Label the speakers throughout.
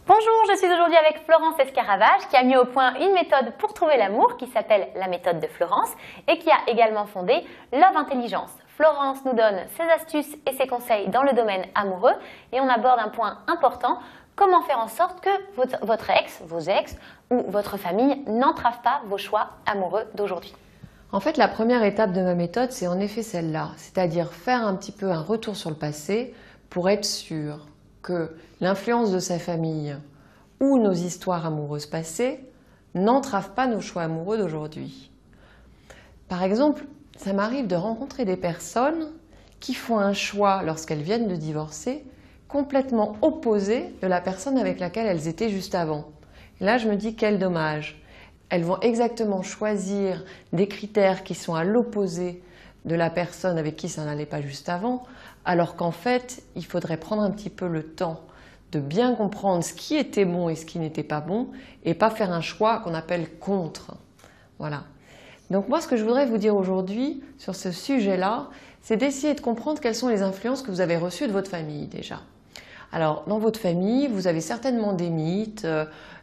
Speaker 1: Bonjour, je suis aujourd'hui avec Florence Escaravage qui a mis au point une méthode pour trouver l'amour qui s'appelle la méthode de Florence et qui a également fondé Love Intelligence. Florence nous donne ses astuces et ses conseils dans le domaine amoureux et on aborde un point important, comment faire en sorte que votre ex, vos ex ou votre famille n'entrave pas vos choix amoureux d'aujourd'hui.
Speaker 2: En fait, la première étape de ma méthode, c'est en effet celle-là, c'est-à-dire faire un petit peu un retour sur le passé pour être sûr que l'influence de sa famille ou nos histoires amoureuses passées n'entravent pas nos choix amoureux d'aujourd'hui. Par exemple, ça m'arrive de rencontrer des personnes qui font un choix lorsqu'elles viennent de divorcer complètement opposé de la personne avec laquelle elles étaient juste avant. Et là, je me dis quel dommage. Elles vont exactement choisir des critères qui sont à l'opposé de la personne avec qui ça n'allait pas juste avant, alors qu'en fait, il faudrait prendre un petit peu le temps de bien comprendre ce qui était bon et ce qui n'était pas bon, et pas faire un choix qu'on appelle contre. Voilà. Donc moi, ce que je voudrais vous dire aujourd'hui sur ce sujet-là, c'est d'essayer de comprendre quelles sont les influences que vous avez reçues de votre famille déjà. Alors, dans votre famille, vous avez certainement des mythes,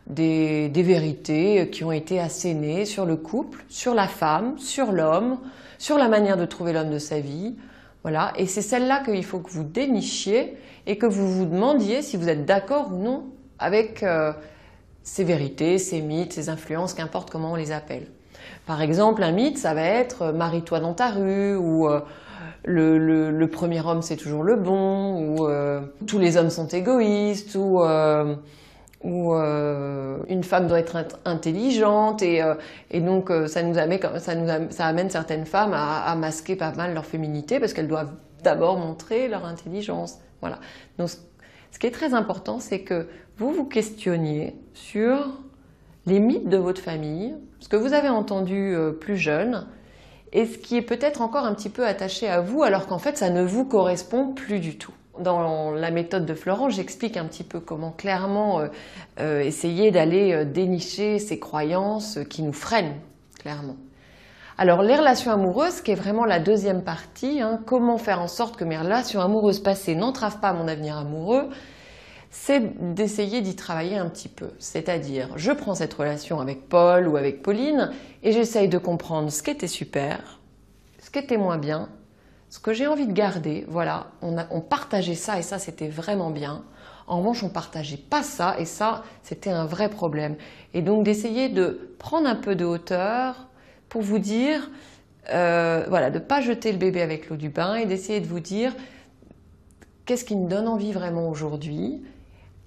Speaker 2: des vérités qui ont été assénées sur le couple, sur la femme, sur l'homme, sur la manière de trouver l'homme de sa vie. Voilà. Et c'est celle-là qu'il faut que vous dénichiez et que vous vous demandiez si vous êtes d'accord ou non avec ces vérités, ces mythes, ces influences, qu'importe comment on les appelle. Par exemple, un mythe, ça va être « marie-toi dans ta rue » ou le premier homme c'est toujours le bon, ou tous les hommes sont égoïstes, ou une femme doit être intelligente, et donc ça amène certaines femmes à masquer pas mal leur féminité parce qu'elles doivent d'abord montrer leur intelligence. Voilà. Donc ce qui est très important, c'est que vous vous questionniez sur les mythes de votre famille, ce que vous avez entendu plus jeune, et ce qui est peut-être encore un petit peu attaché à vous, alors qu'en fait, ça ne vous correspond plus du tout. Dans la méthode de Florence, j'explique un petit peu comment clairement essayer d'aller dénicher ces croyances qui nous freinent, clairement. Alors, les relations amoureuses, qui est vraiment la deuxième partie, comment faire en sorte que mes relations amoureuses passées n'entravent pas mon avenir amoureux, c'est d'essayer d'y travailler un petit peu. C'est-à-dire, je prends cette relation avec Paul ou avec Pauline et j'essaye de comprendre ce qui était super, ce qui était moins bien, ce que j'ai envie de garder. Voilà, on partageait ça et ça, c'était vraiment bien. En revanche, on ne partageait pas ça et ça, c'était un vrai problème. Et donc, d'essayer de prendre un peu de hauteur pour vous dire, voilà, de ne pas jeter le bébé avec l'eau du bain et d'essayer de vous dire qu'est-ce qui me donne envie vraiment aujourd'hui,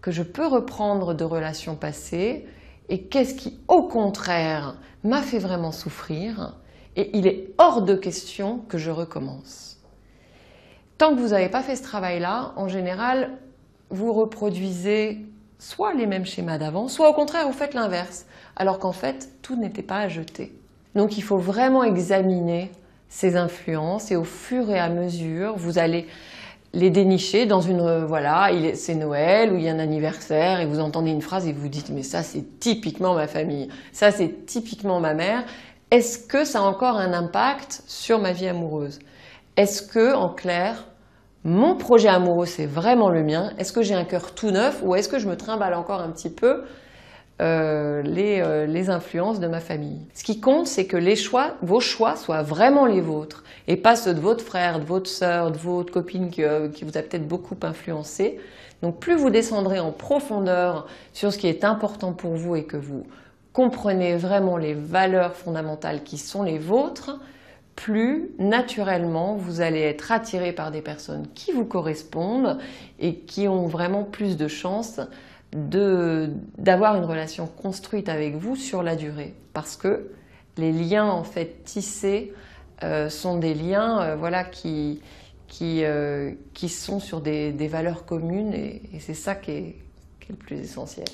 Speaker 2: que je peux reprendre de relations passées, et qu'est-ce qui, au contraire, m'a fait vraiment souffrir, et il est hors de question que je recommence. Tant que vous n'avez pas fait ce travail-là, en général, vous reproduisez soit les mêmes schémas d'avant, soit au contraire, vous faites l'inverse, alors qu'en fait, tout n'était pas à jeter. Donc il faut vraiment examiner ces influences, et au fur et à mesure, vous allez les dénicher dans une, voilà, c'est Noël ou il y a un anniversaire et vous entendez une phrase et vous dites mais ça c'est typiquement ma famille, ça c'est typiquement ma mère. Est-ce que ça a encore un impact sur ma vie amoureuse? Est-ce que, en clair, mon projet amoureux c'est vraiment le mien? Est-ce que j'ai un cœur tout neuf ou est-ce que je me trimballe encore un petit peu les influences de ma famille? Ce qui compte, c'est que vos choix soient vraiment les vôtres et pas ceux de votre frère, de votre sœur, de votre copine qui vous a peut-être beaucoup influencé. Donc plus vous descendrez en profondeur sur ce qui est important pour vous et que vous comprenez vraiment les valeurs fondamentales qui sont les vôtres, plus naturellement vous allez être attiré par des personnes qui vous correspondent et qui ont vraiment plus de chances d'avoir une relation construite avec vous sur la durée, parce que les liens en fait tissés sont des liens voilà, qui sont sur des valeurs communes et c'est ça qui est le plus essentiel.